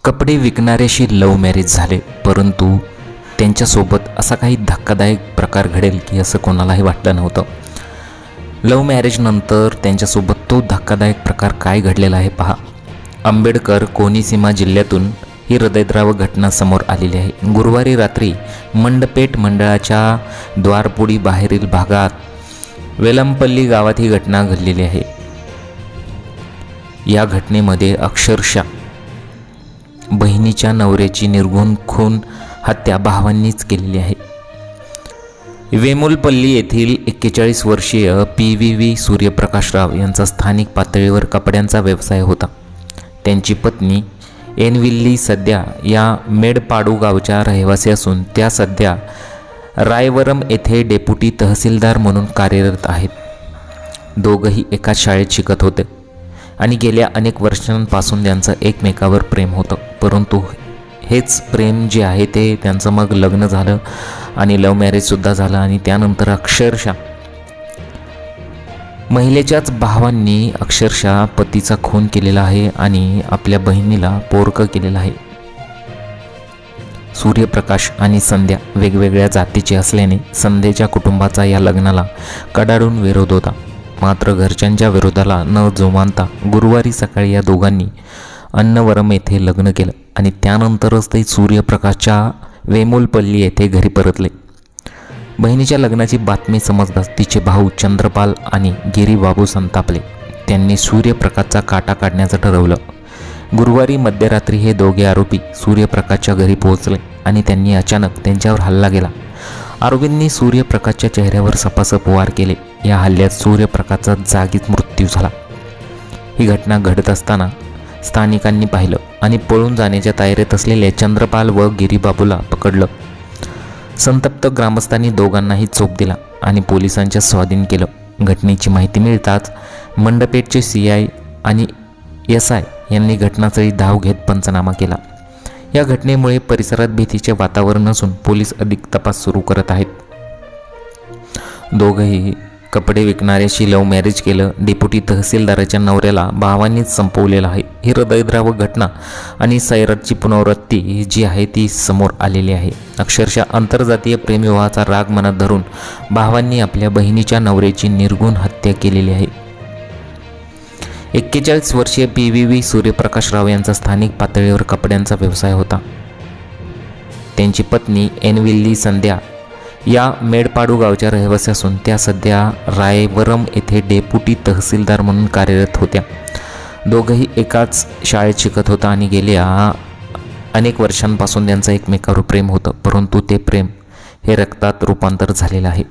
कपडे विकणाऱ्याशी love marriage झाले, परंतु त्यांच्यासोबत असा काही धक्कादायक प्रकार घडेल की असं कोणालाही वाटलं नव्हतं. लव्ह मॅरेजनंतर त्यांच्यासोबत तो धक्कादायक प्रकार काय घडलेला आहे पहा. आंबेडकर कोनिसीमा जिल्ह्यातून ही हृदयद्रावक घटना समोर आलेली आहे. गुरुवारी रात्री मंडपेट मंडळाच्या द्वारपुडी बाहेरील भागात वेलमपल्ली गावात ही घटना घडलेली आहे. या घटनेमध्ये अक्षरशः बहिणीच्या नवऱ्याची निर्घृण खून हत्या भावांनीच केलेली आहे. वेमुलपल्ली येथील 41 वर्षीय PVV सूर्यप्रकाशराव यांचा स्थानिक पातळीवर कपड्यांचा व्यवसाय होता. त्यांची पत्नी एनविल्ली सध्या या मेडपाडू गावच्या रहिवासी असून त्या सध्या रायवरम येथे डेप्युटी तहसीलदार म्हणून कार्यरत आहेत. दोघंही एकाच शाळेत शिकत होते आणि गेल्या अनेक वर्षांपासून त्यांचं एकमेकावर प्रेम होतं. परंतु हेच प्रेम जे आहे ते त्यांचं मग लग्न झालं आणि लव्ह मॅरेजसुद्धा झालं आणि त्यानंतर अक्षरशः महिलेच्याच भावांनी अक्षरशः पतीचा खून केलेला आहे आणि आपल्या बहिणीला पोरकं केलेलं आहे. सूर्यप्रकाश आणि संध्या वेगवेगळ्या जातीचे असल्याने संध्याच्या कुटुंबाचा या लग्नाला कडाडून विरोध होता. मात्र घरच्यांच्या विरोधाला न जुमानता गुरुवारी सकाळी या दोघांनी अन्नवरम येथे लग्न केलं आणि त्यानंतरच ते सूर्यप्रकाशच्या वेमुलपल्ली येथे घरी परतले. बहिणीच्या लग्नाची बातमी समजताच तिचे भाऊ चंद्रपाल आणि गिरीबाबू संतापले. त्यांनी सूर्यप्रकाशचा काटा काढण्याचं ठरवलं. गुरुवारी मध्यरात्री हे दोघे आरोपी सूर्यप्रकाशच्या घरी पोहोचले आणि त्यांनी अचानक त्यांच्यावर हल्ला केला. आरोपींनी सूर्यप्रकाशच्या चेहऱ्यावर सपासप वार केले. या हल्ल्यात सूर्यप्रकाशचा जागीच मृत्यू झाला. ही घटना घडत असताना स्थानिकांनी पाहिलं आणि पळून जाण्याच्या तयारीत असलेल्या चंद्रपाल व गिरीबाबूला पकडलं. संतप्त ग्रामस्थांनी दोघांनाही चोप दिला आणि पोलिसांच्या स्वाधीन केलं. घटनेची माहिती मिळताच मंडपेटचे CI आणि SI यांनी घटनास्थळी धाव घेत पंचनामा केला. या घटनेमुळे परिसरात भीतीचे वातावरण असून पोलीस अधिक तपास सुरू करत आहेत. दोघंही कपडे विकणाऱ्याशी लव्ह मॅरेज केलं. डेप्युटी तहसीलदाराच्या नवऱ्याला भावांनीच संपवलेलं आहे. ही हृदयद्रावक घटना आणि सैराटची पुनरावृत्ती जी आहे ती समोर आलेली आहे. अक्षरशः आंतरजातीय प्रेमविवाहाचा राग मनात धरून भावांनी आपल्या बहिणीच्या नवऱ्याची निर्घृण हत्या केलेली आहे. 41 वर्षीय PVV सूर्यप्रकाशराव यांचा स्थानिक पातळीवर कपड्यांचा व्यवसाय होता. त्यांची पत्नी एनविल्ली संध्या या मेडपाडू गावच्या रहिवासी असून त्या सध्या रायवरम येथे डेप्युटी तहसीलदार म्हणून कार्यरत होत्या. दोघंही एकाच शाळेत शिकत होता आणि गेल्या अनेक वर्षांपासून त्यांचं एकमेकावर प्रेम होतं. परंतु ते प्रेम हे रक्तात रूपांतर झालेलं आहे.